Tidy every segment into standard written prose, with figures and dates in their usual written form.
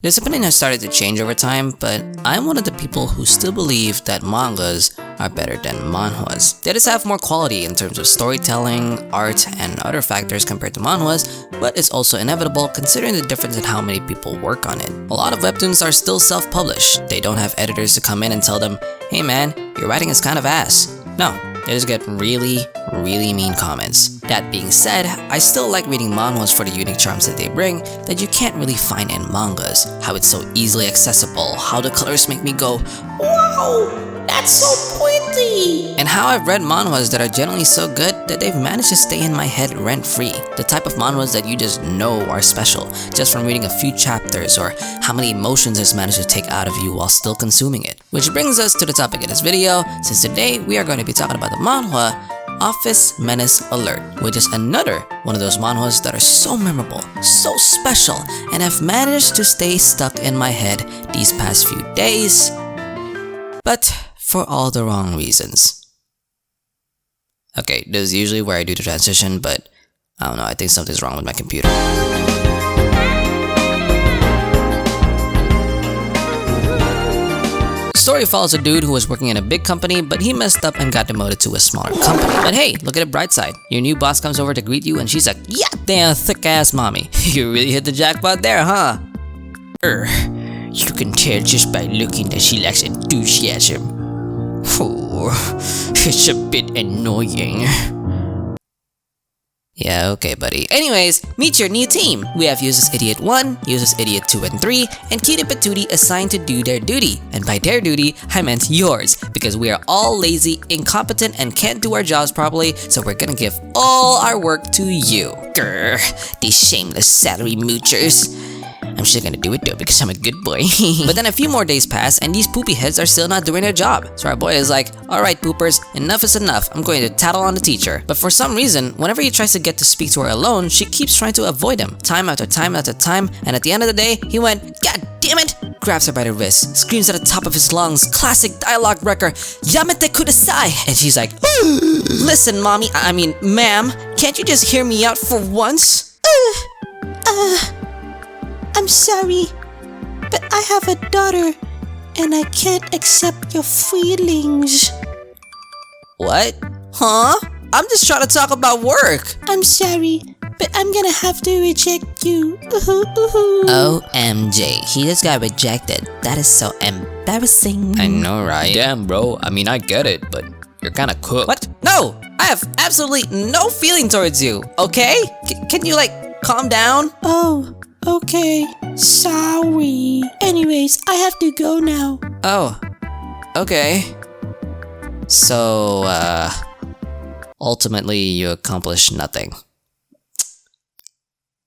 This opinion has started to change over time, but I'm one of the people who still believe that mangas are better than manhwas. They just have more quality in terms of storytelling, art, and other factors compared to manhwas, but it's also inevitable considering the difference in how many people work on it. A lot of webtoons are still self-published. They don't have editors to come in and tell them, "Hey man, your writing is kind of ass." No, they just get really mean comments. That being said, I still like reading manhwas for the unique charms that they bring that you can't really find in mangas. How it's so easily accessible, how the colors make me go, "Wow, that's so pretty!" And how I've read manhwas that are generally so good that they've managed to stay in my head rent-free. The type of manhwas that you just know are special, just from reading a few chapters or how many emotions it's managed to take out of you while still consuming it. Which brings us to the topic of this video, since today we are going to be talking about the manhwa Office Menace Alert, which is another one of those manhwas that are so memorable, so special, and have managed to stay stuck in my head these past few days, but for all the wrong reasons. Okay, this is usually where I do the transition, but I don't know, I think something's wrong with my computer. The story follows a dude who was working in a big company, but he messed up and got demoted to a smaller company. But hey, look at the bright side. Your new boss comes over to greet you and she's like, "Yeah, damn thick ass mommy. You really hit the jackpot there, huh?" You can tell just by looking that she lacks enthusiasm. Oh, it's a bit annoying. Yeah, okay, buddy. Anyways, meet your new team. We have Users Idiot 1, Users Idiot 2 and 3, and Cutie Patootie assigned to do their duty. And by their duty, I meant yours, because we are all lazy, incompetent, and can't do our jobs properly, so we're gonna give all our work to you. Grr, these shameless salary moochers. I'm still gonna do it though because I'm a good boy. But then a few more days pass and these poopy heads are still not doing their job. So our boy is like, "Alright poopers, enough is enough. I'm going to tattle on the teacher." But for some reason, whenever he tries to get to speak to her alone, she keeps trying to avoid him. Time after time after time, and at the end of the day, he went, "God damn it!" Grabs her by the wrist, screams at the top of his lungs, classic dialogue wrecker, "Yamete kudasai!" And she's like, "Listen mommy, I mean ma'am, can't you just hear me out for once?" I'm sorry, but I have a daughter, and I can't accept your feelings. What? Huh? I'm just trying to talk about work. I'm sorry, but I'm gonna have to reject you. OMG, he just got rejected. That is so embarrassing. I know, right? Damn, bro. I mean, I get it, but you're kinda cooked. What? No! I have absolutely no feeling towards you, okay? Can you, like, calm down? Oh, okay. Sorry. Anyways, I have to go now. Oh, okay. So, ultimately you accomplished nothing.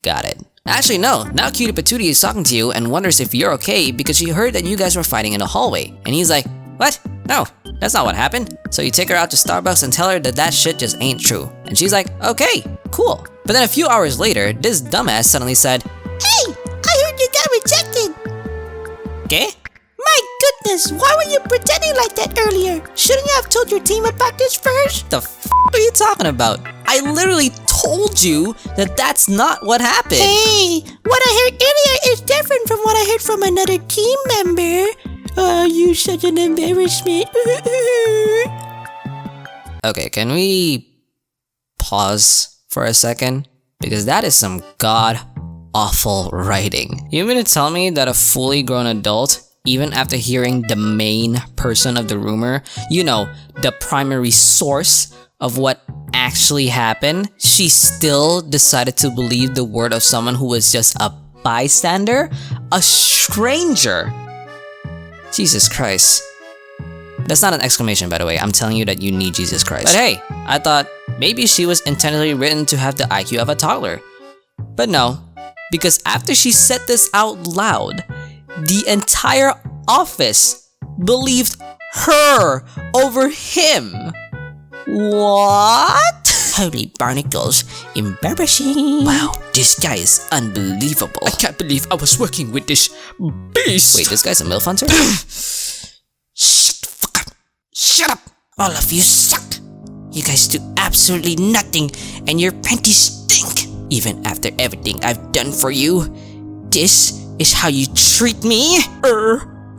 Got it. Actually, no. Now Cutie Patootie is talking to you and wonders if you're okay because she heard that you guys were fighting in the hallway. And he's like, "What? No, that's not what happened." So you take her out to Starbucks and tell her that that shit just ain't true. And she's like, "Okay, cool." But then a few hours later, this dumbass suddenly said, "Hey, I heard you got rejected." "Okay? My goodness, why were you pretending like that earlier? Shouldn't you have told your team about this first? The f are you talking about? I literally told you that that's not what happened." Hey, what I heard earlier is different from what I heard from another team member. Oh, you such an embarrassment. Okay, can we pause for a second? Because that is some god-awful writing. You mean to tell me that a fully grown adult, even after hearing the main person of the rumor, you know, the primary source of what actually happened, she still decided to believe the word of someone who was just a bystander? A stranger? Jesus Christ. That's not an exclamation, by the way. I'm telling you that you need Jesus Christ. But hey, I thought maybe she was intentionally written to have the IQ of a toddler. But no, because after she said this out loud, the entire office believed her over him. What? Holy barnacles, embarrassing. Wow, this guy is unbelievable. I can't believe I was working with this beast. Wait, this guy's a MILF hunter? Shut the fuck up. Shut up. All of you suck. You guys do absolutely nothing, and your panties stink. Even after everything I've done for you, this is how you treat me.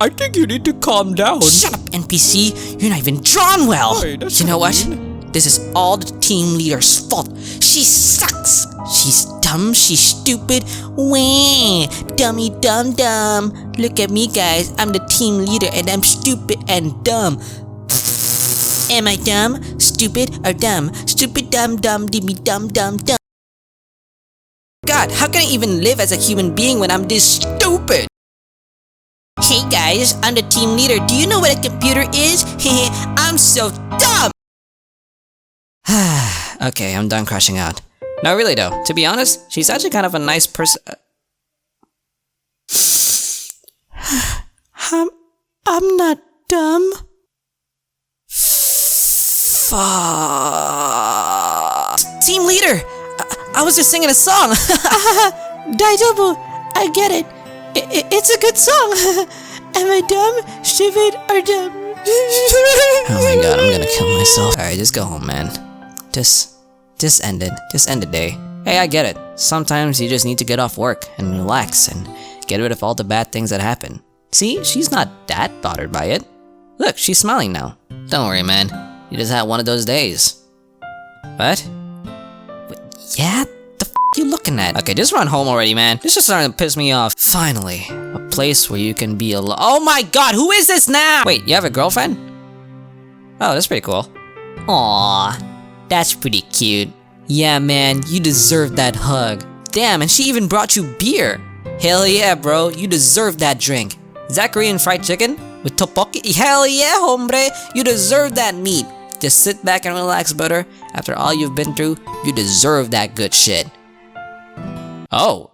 I think you need to calm down. Shut up, NPC. You're not even drawn well. Hey, that's You know not what? This is all the team leader's fault. She sucks. She's dumb. She's stupid. Wah. Dummy dum dum. Look at me, guys. I'm the team leader and I'm stupid and dumb. Am I dumb, stupid, or dumb? Stupid, dumb, dumb, dimmy, dumb, dumb, dumb. God, how can I even live as a human being when I'm this stupid? Hey guys, I'm the team leader. Do you know what a computer is? I'm so dumb! Okay, I'm done crashing out. No, really though, to be honest, she's actually kind of a nice person. I'm not dumb. Team leader! I was just singing a song! Daijoubu, I get it. It's a good song. Am I dumb, stupid, or dumb? Oh my god, I'm gonna kill myself. Alright, just go home, man. Just end it. Just end the day. Hey, I get it. Sometimes you just need to get off work and relax and get rid of all the bad things that happen. See, she's not that bothered by it. Look, she's smiling now. Don't worry, man. You just had one of those days. What? Yeah? The f you looking at? Okay, just run home already, man. This is starting to piss me off. Finally, a place where you can be alone. Oh my god, who is this now? Wait, you have a girlfriend? Oh, that's pretty cool. Aww, that's pretty cute. Yeah, man, you deserve that hug. Damn, and she even brought you beer. Hell yeah, bro, you deserve that drink. Is that Korean fried chicken? With tteokbokki? Hell yeah, hombre, you deserve that meat. Just sit back and relax, brother. After all you've been through, you deserve that good shit. Oh,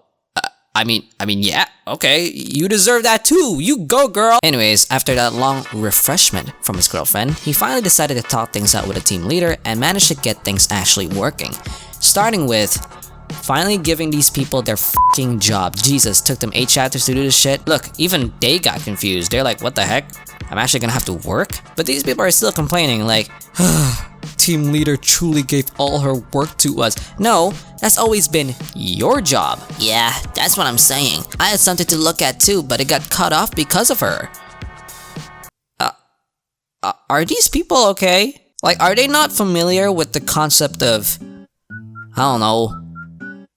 I mean, yeah, okay, you deserve that too. You go, girl. Anyways, after that long refreshment from his girlfriend, he finally decided to talk things out with the team leader and managed to get things actually working. Starting with finally giving these people their fucking job. Jesus, took them 8 chapters to do this shit. Look, even they got confused. They're like, what the heck? I'm actually gonna have to work? But these people are still complaining like, team leader truly gave all her work to us. No, that's always been your job. Yeah, that's what I'm saying. I had something to look at too, but it got cut off because of her. Are these people okay? Like, are they not familiar with the concept of, I don't know,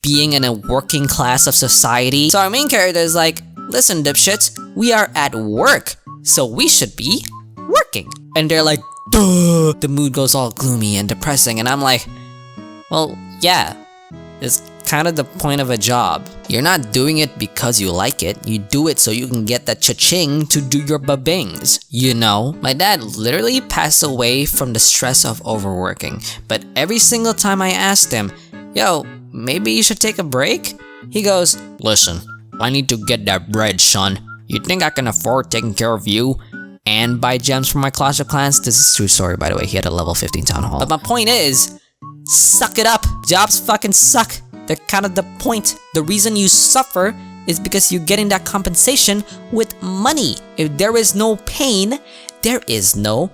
being in a working class of society? So our main character is like, listen dipshits, we are at work, so we should be working. And they're like, duh! The mood goes all gloomy and depressing, and I'm like, well, yeah, it's kind of the point of a job. You're not doing it because you like it, you do it so you can get that cha-ching to do your babings, you know? My dad literally passed away from the stress of overworking, but every single time I asked him, yo, maybe you should take a break? He goes, listen, I need to get that bread, son. You think I can afford taking care of you and buy gems for my Clash of Clans? This is a true story, by the way. He had a level 15 town hall. But my point is, suck it up. Jobs fucking suck. They're kind of the point. The reason you suffer is because you're getting that compensation with money. If there is no pain, there is no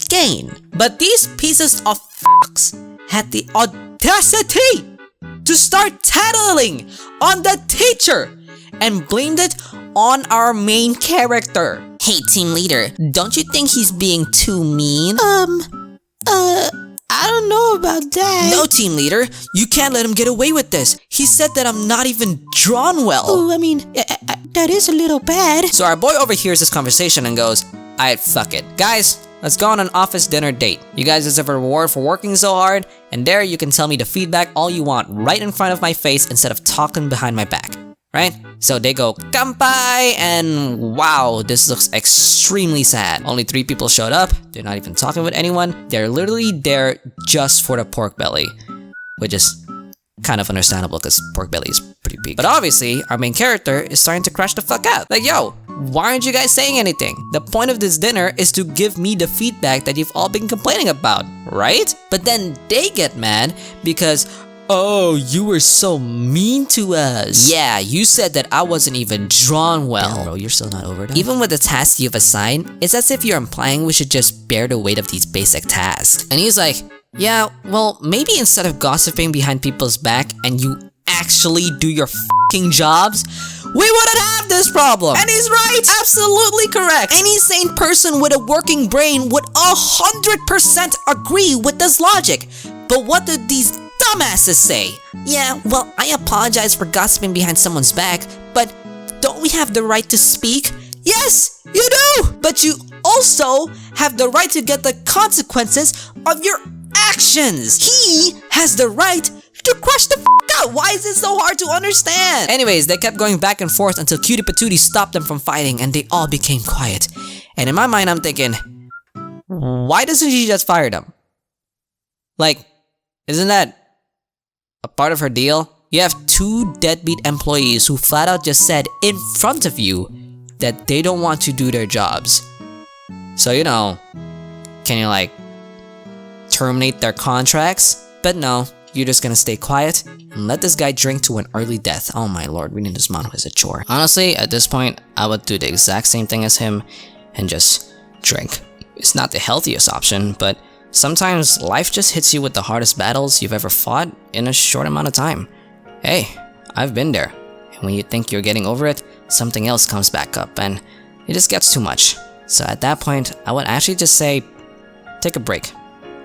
gain. But these pieces of fucks had the audacity to start tattling on the teacher and blamed it on our main character. Hey, team leader, don't you think he's being too mean? I don't know about that. No, team leader, you can't let him get away with this. He said that I'm not even drawn well. Oh, I mean, that is a little bad. So our boy overhears this conversation and goes, alright, fuck it. Guys, let's go on an office dinner date. You guys deserve a reward for working so hard, and there you can tell me the feedback all you want right in front of my face instead of talking behind my back. Right? So they go, "Kanpai!" and wow, this looks extremely sad. Only 3 people showed up. They're not even talking with anyone. They're literally there just for the pork belly, which is kind of understandable because pork belly is pretty big. But obviously, our main character is starting to crash the fuck out. Like, yo, why aren't you guys saying anything? The point of this dinner is to give me the feedback that you've all been complaining about, right? But then they get mad because, oh, you were so mean to us. Yeah, you said that I wasn't even drawn well. Damn, bro, you're still not over that? Even with the tasks you've assigned, it's as if you're implying we should just bear the weight of these basic tasks. And he's like, yeah, well, maybe instead of gossiping behind people's back and you actually do your fucking jobs, we wouldn't have this problem. And he's right. Absolutely correct. Any sane person with a working brain would 100% agree with this logic. But what do these dumbasses say? Yeah, well, I apologize for gossiping behind someone's back, but don't we have the right to speak? Yes, you do! But you also have the right to get the consequences of your actions. He has the right to crush the out. Why is it so hard to understand? Anyways, they kept going back and forth until Cutie Patootie stopped them from fighting and they all became quiet. And in my mind, I'm thinking, why doesn't she just fire them? Like, isn't that a part of her deal? You have 2 deadbeat employees who flat out just said in front of you that they don't want to do their jobs. So, you know, can you like terminate their contracts? But no, you're just gonna stay quiet and let this guy drink to an early death. Oh my lord, reading this manhwa is a chore. Honestly, at this point, I would do the exact same thing as him and just drink. It's not the healthiest option, but sometimes life just hits you with the hardest battles you've ever fought in a short amount of time. Hey, I've been there. And when you think you're getting over it, something else comes back up and it just gets too much. So at that point, I would actually just say, take a break.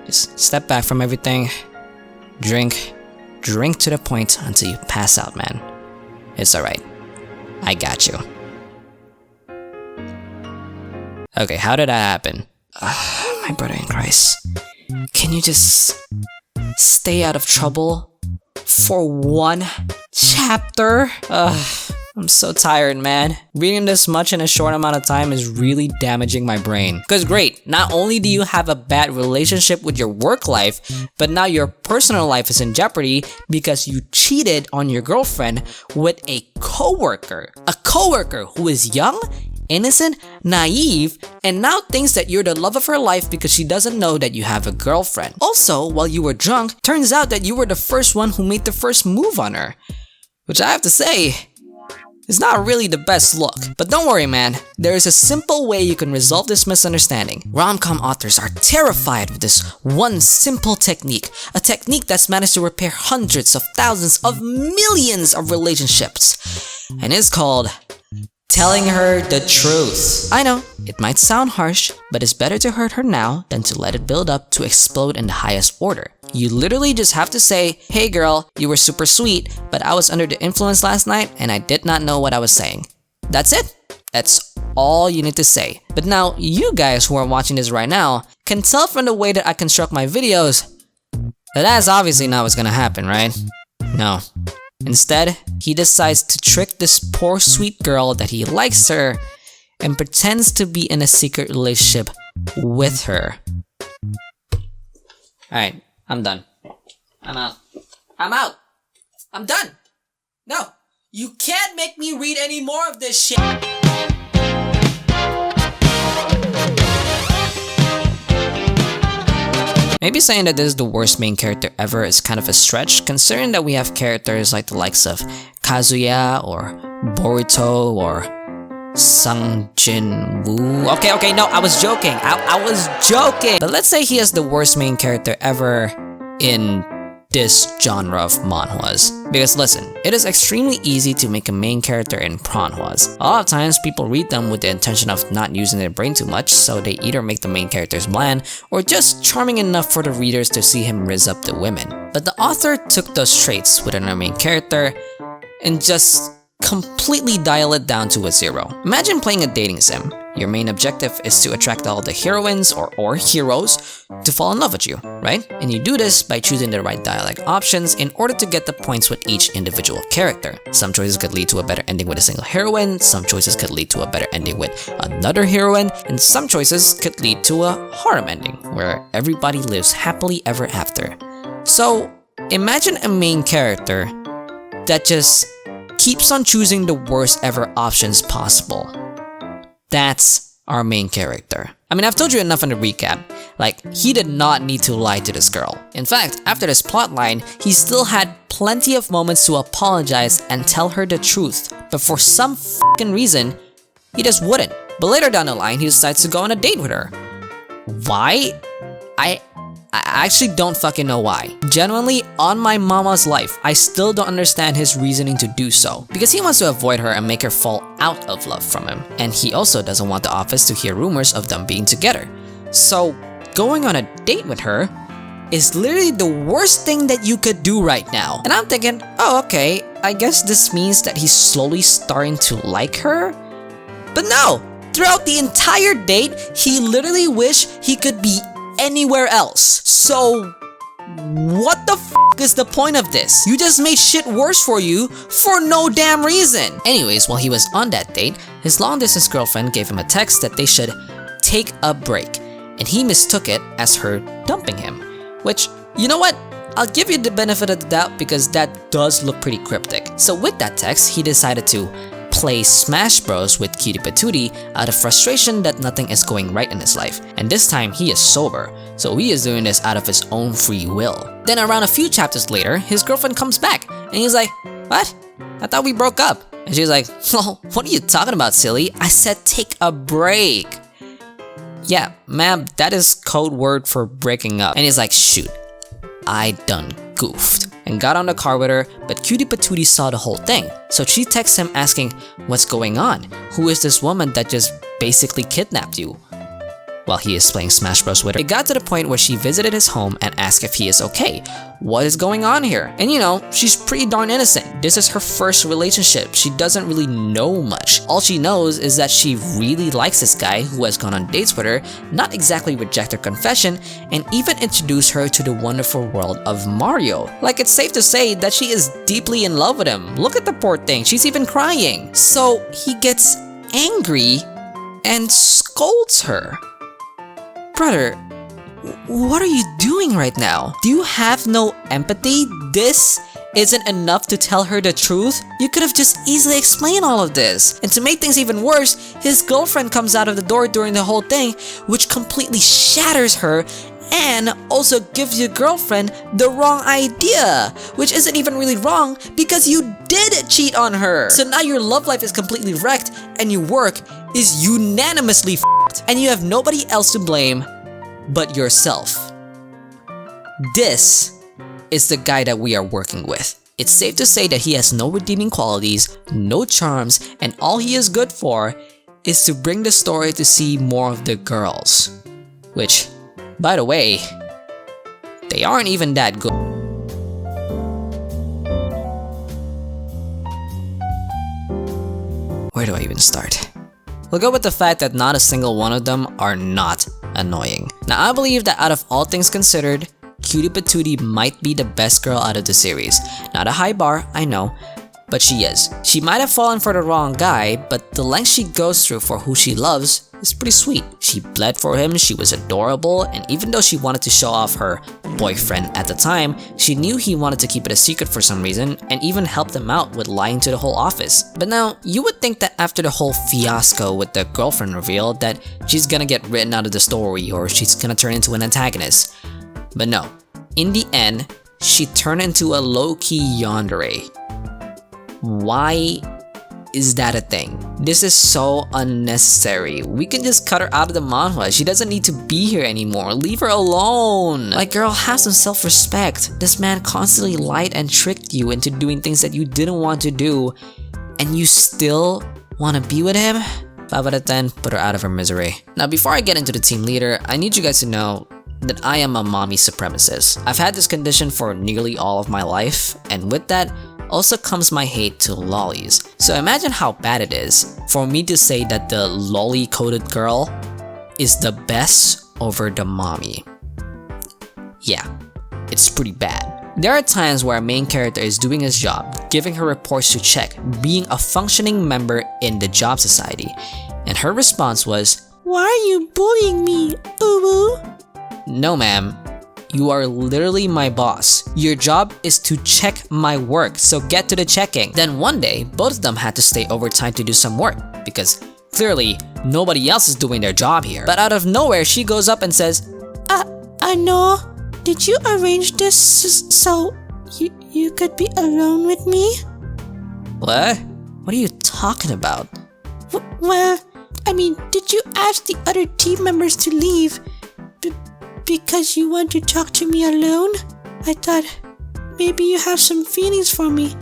Just step back from everything, drink to the point until you pass out, man. It's alright. I got you. Okay, how did that happen? My brother in Christ. Can you just stay out of trouble for 1 chapter? I'm so tired, man. Reading this much in a short amount of time is really damaging my brain. Cause great, not only do you have a bad relationship with your work life, but now your personal life is in jeopardy because you cheated on your girlfriend with a coworker. A coworker who is young, innocent, naive, and now thinks that you're the love of her life because she doesn't know that you have a girlfriend. Also, while you were drunk, turns out that you were the first one who made the first move on her. Which I have to say, is not really the best look. But don't worry, man. There is a simple way you can resolve this misunderstanding. Rom-com authors are terrified with this one simple technique. A technique that's managed to repair hundreds of thousands of millions of relationships. And it's called telling her the truth. I know, it might sound harsh, but it's better to hurt her now than to let it build up to explode in the highest order. You literally just have to say, hey girl, you were super sweet, but I was under the influence last night and I did not know what I was saying. That's it. That's all you need to say. But now, you guys who are watching this right now can tell from the way that I construct my videos that that's obviously not what's gonna happen, right? No. Instead, he decides to trick this poor sweet girl that he likes her and pretends to be in a secret relationship with her. Alright, I'm done. I'm out. I'm out! I'm done! No! You can't make me read any more of this shit! Maybe saying that this is the worst main character ever is kind of a stretch, considering that we have characters like the likes of Kazuya or Boruto or Sung Jin Woo. Okay, no, I was joking. I was joking. But let's say he is the worst main character ever in this genre of manhwas. Because listen, it is extremely easy to make a main character in manhwas. A lot of times people read them with the intention of not using their brain too much, so they either make the main characters bland or just charming enough for the readers to see him rizz up the women. But the author took those traits within our main character and just completely dial it down to a 0. Imagine playing a dating sim. Your main objective is to attract all the heroines or heroes to fall in love with you, right? And you do this by choosing the right dialogue options in order to get the points with each individual character. Some choices could lead to a better ending with a single heroine, some choices could lead to a better ending with another heroine, and some choices could lead to a harem ending, where everybody lives happily ever after. So, imagine a main character that just keeps on choosing the worst ever options possible. That's our main character. I mean, I've told you enough in the recap. Like, he did not need to lie to this girl. In fact, after this plotline, he still had plenty of moments to apologize and tell her the truth. But for some f***ing reason, he just wouldn't. But later down the line, he decides to go on a date with her. Why? I actually don't fucking know why. Genuinely, on my mama's life, I still don't understand his reasoning to do so. Because he wants to avoid her and make her fall out of love from him. And he also doesn't want the office to hear rumors of them being together. So, going on a date with her is literally the worst thing that you could do right now. And I'm thinking, oh okay, I guess this means that he's slowly starting to like her? But no! Throughout the entire date, he literally wished he could be anywhere else. So, what the f is the point of this? You just made shit worse for you for no damn reason. Anyways, while he was on that date, his long distance girlfriend gave him a text that they should take a break. And he mistook it as her dumping him. Which, you know what? I'll give you the benefit of the doubt because that does look pretty cryptic. So with that text, he decided to play Smash Bros with Cutie Patootie out of frustration that nothing is going right in his life. And this time, he is sober, so he is doing this out of his own free will. Then around a few chapters later, his girlfriend comes back, and he's like, "What? I thought we broke up." And she's like, "Well, what are you talking about, silly? I said take a break." "Yeah, ma'am, that is code word for breaking up." And he's like, "Shoot, I done goofed." And got on the car with her, but Cutie Patootie saw the whole thing. So she texts him asking, "What's going on? Who is this woman that just basically kidnapped you?" While he is playing Smash Bros with her. It got to the point where she visited his home and asked if he is okay. What is going on here? And you know, she's pretty darn innocent. This is her first relationship. She doesn't really know much. All she knows is that she really likes this guy who has gone on dates with her, not exactly reject her confession, and even introduce her to the wonderful world of Mario. Like, it's safe to say that she is deeply in love with him. Look at the poor thing, she's even crying. So he gets angry and scolds her. Brother, what are you doing right now? Do you have no empathy? This isn't enough to tell her the truth? You could have just easily explained all of this. And to make things even worse, his girlfriend comes out of the door during the whole thing, which completely shatters her and also gives your girlfriend the wrong idea, which isn't even really wrong because you did cheat on her. So now your love life is completely wrecked and your work is unanimously f***ed, and you have nobody else to blame but yourself. This is the guy that we are working with. It's safe to say that he has no redeeming qualities, no charms, and all he is good for is to bring the story to see more of the girls. Which, by the way, they aren't even that good. Where do I even start? We'll go with the fact that not a single one of them are not annoying. Now, I believe that out of all things considered, Cutie Patootie might be the best girl out of the series. Not a high bar, I know, but she is. She might have fallen for the wrong guy, but the length she goes through for who she loves is pretty sweet. She bled for him, she was adorable, and even though she wanted to show off her boyfriend at the time, she knew he wanted to keep it a secret for some reason and even helped him out with lying to the whole office. But now, you would think that after the whole fiasco with the girlfriend reveal that she's gonna get written out of the story or she's gonna turn into an antagonist. But no, in the end, she turned into a low-key yandere. Why is that a thing? This is so unnecessary. We can just cut her out of the manhwa. She doesn't need to be here anymore. Leave her alone. Like, girl, have some self-respect. This man constantly lied and tricked you into doing things that you didn't want to do, and you still want to be with him? 5 out of 10, put her out of her misery. Now, before I get into the team leader, I need you guys to know that I am a mommy supremacist. I've had this condition for nearly all of my life, and with that, also comes my hate to lollies. So imagine how bad it is for me to say that the lolly-coated girl is the best over the mommy. Yeah, it's pretty bad. There are times where our main character is doing his job, giving her reports to check, being a functioning member in the job society, and her response was, Why are you bullying me, boo-boo? "No, ma'am. You are literally my boss. Your job is to check my work, so get to the checking." Then one day, both of them had to stay overtime to do some work, because clearly, nobody else is doing their job here. But out of nowhere, she goes up and says, I know. Did you arrange this so you could be alone with me? "What? What are you talking about?" Well, I mean, did you ask the other team members to leave Because you want to talk to me alone? I thought maybe you have some feelings for me.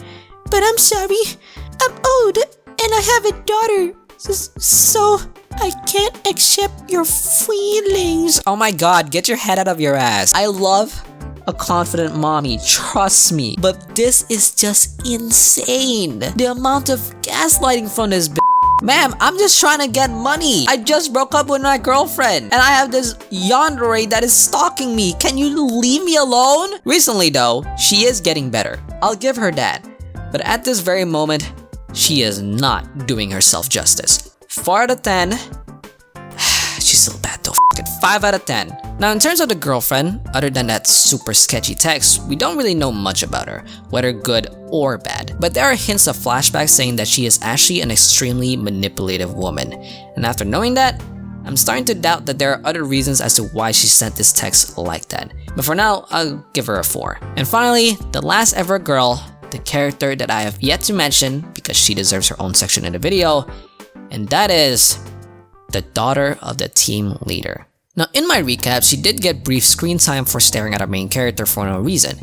But I'm sorry. I'm old and I have a daughter. So I can't accept your feelings. Oh my god, get your head out of your ass. I love a confident mommy, trust me. But this is just insane. The amount of gaslighting from this bitch. Ma'am, I'm just trying to get money. I just broke up with my girlfriend and I have this yandere that is stalking me. Can you leave me alone? Recently though, she is getting better. I'll give her that. But at this very moment, she is not doing herself justice. 4 out of 10. She's still bad though. 5 out of 10. Now in terms of the girlfriend, other than that super sketchy text, we don't really know much about her, whether good or bad. But there are hints of flashbacks saying that she is actually an extremely manipulative woman. And after knowing that, I'm starting to doubt that there are other reasons as to why she sent this text like that. But for now, I'll give her a 4. And finally, the last ever girl, the character that I have yet to mention because she deserves her own section in the video, and that is the daughter of the team leader. Now in my recap, she did get brief screen time for staring at our main character for no reason.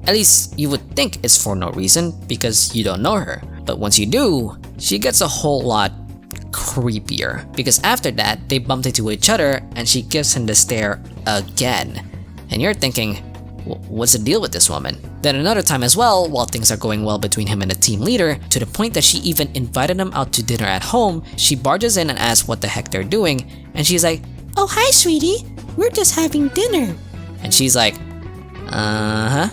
At least you would think it's for no reason because you don't know her. But once you do, she gets a whole lot creepier. Because after that, they bumped into each other and she gives him the stare again. And you're thinking, what's the deal with this woman? Then another time as well, while things are going well between him and the team leader, to the point that she even invited him out to dinner at home, she barges in and asks what the heck they're doing, and she's like, "Oh, hi, sweetie. We're just having dinner." And she's like, uh-huh,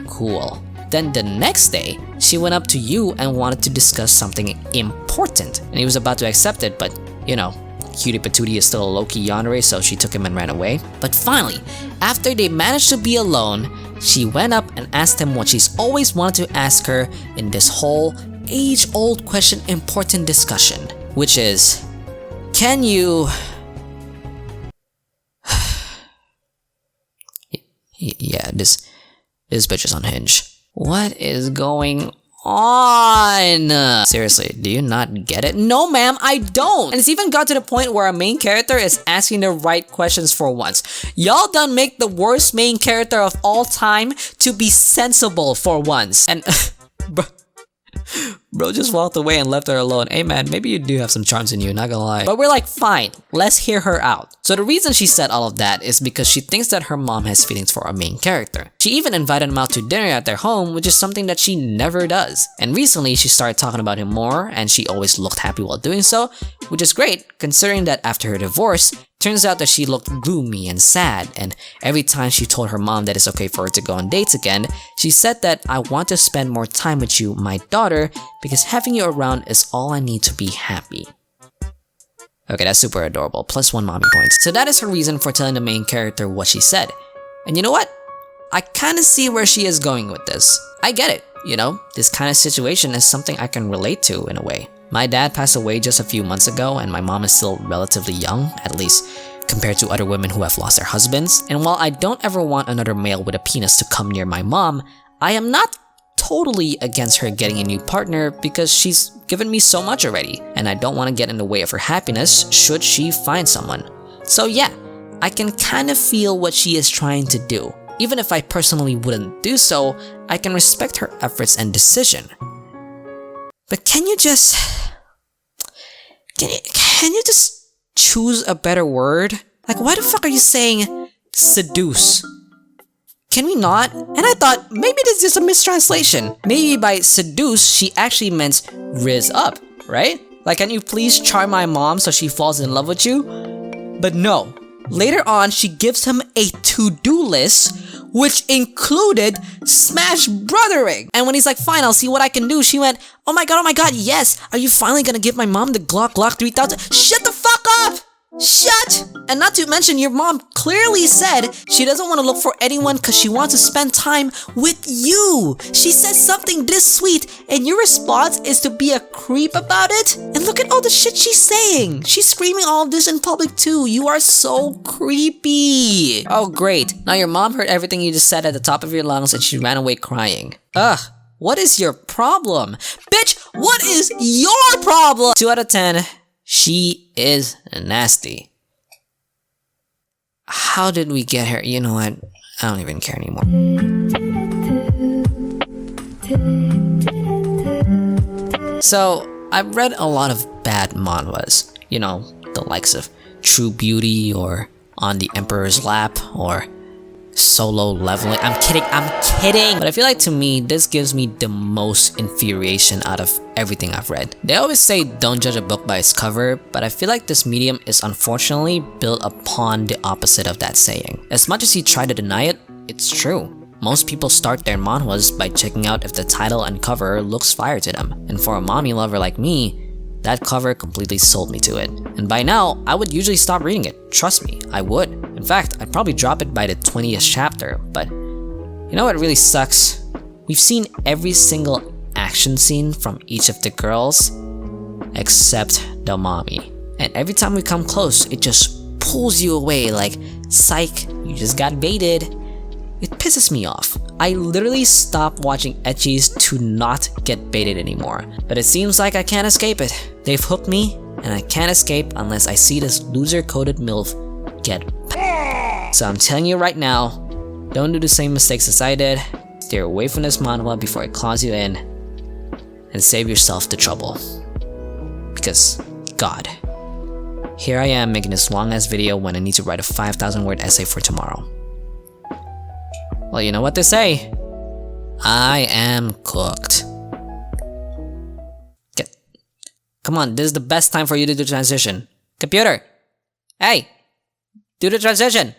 cool. Then the next day, she went up to you and wanted to discuss something important, and he was about to accept it, but you know, Cutie Patootie is still a low-key yandere, so she took him and ran away. But finally, after they managed to be alone, she went up and asked him what she's always wanted to ask her in this whole age-old question important discussion, which is, can you... yeah, this bitch is unhinged. What is going on? Seriously, do you not get it? No ma'am, I don't! And it's even got to the point where our main character is asking the right questions for once. Y'all done make the worst main character of all time to be sensible for once. And bro just walked away and left her alone. Hey man, maybe you do have some charms in you, not gonna lie. But we're like, fine, let's hear her out. So the reason she said all of that is because she thinks that her mom has feelings for our main character. She even invited him out to dinner at their home, which is something that she never does. And recently she started talking about him more, and she always looked happy while doing so, which is great considering that after her divorce, turns out that she looked gloomy and sad, and every time she told her mom that it's okay for her to go on dates again, she said that I want to spend more time with you, my daughter, because having you around is all I need to be happy. Okay, that's super adorable, plus 1 mommy points. So that is her reason for telling the main character what she said. And you know what? I kinda see where she is going with this. I get it, you know, this kind of situation is something I can relate to in a way. My dad passed away just a few months ago and my mom is still relatively young, at least compared to other women who have lost their husbands. And while I don't ever want another male with a penis to come near my mom, I am not totally against her getting a new partner because she's given me so much already, and I don't want to get in the way of her happiness should she find someone. So yeah, I can kind of feel what she is trying to do. Even if I personally wouldn't do so, I can respect her efforts and decision. But can you just choose a better word? Like, why the fuck are you saying seduce? Can we not? And I thought maybe this is just a mistranslation. Maybe by seduce, she actually meant rizz up, right? Like, can you please charm my mom so she falls in love with you? But no. Later on, she gives him a to-do list, which included smash brothering. And when he's like, fine, I'll see what I can do, she went, oh my god, yes! Are you finally gonna give my mom the Glock 3000? Shut the fuck up! Shut! And not to mention, your mom clearly said she doesn't want to look for anyone because she wants to spend time with you. She said something this sweet, and your response is to be a creep about it? And look at all the shit she's saying. She's screaming all of this in public too. You are so creepy. Oh great, now your mom heard everything you just said at the top of your lungs and she ran away crying. Ugh. What is your problem? Bitch, what is your problem? 2 out of 10. She is nasty. How did we get here? You know what? I don't even care anymore. So, I've read a lot of bad manhwas. You know, the likes of True Beauty or On the Emperor's Lap or Solo Leveling. I'm kidding! But I feel like to me, this gives me the most infuriation out of everything I've read. They always say don't judge a book by its cover, but I feel like this medium is unfortunately built upon the opposite of that saying. As much as you try to deny it, it's true. Most people start their manhwas by checking out if the title and cover looks fire to them. And for a mommy lover like me, that cover completely sold me to it. And by now, I would usually stop reading it. Trust me, I would. In fact, I'd probably drop it by the 20th chapter. But you know what really sucks? We've seen every single action scene from each of the girls except the mommy. And every time we come close, it just pulls you away like, psych, you just got baited. It pisses me off. I literally stopped watching ecchis to not get baited anymore. But it seems like I can't escape it. They've hooked me, and I can't escape unless I see this loser-coded MILF get So I'm telling you right now, don't do the same mistakes as I did. Stay away from this manhwa before it claws you in, and save yourself the trouble. Because, God, here I am making this long-ass video when I need to write a 5,000-word essay for tomorrow. Well, you know what they say. I am cooked. Come on, this is the best time for you to do the transition. Computer! Hey! Do the transition!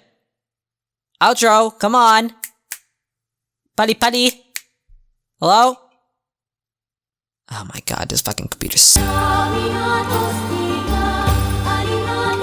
Outro! Come on! Pali! Hello? Oh my god, this fucking computer's...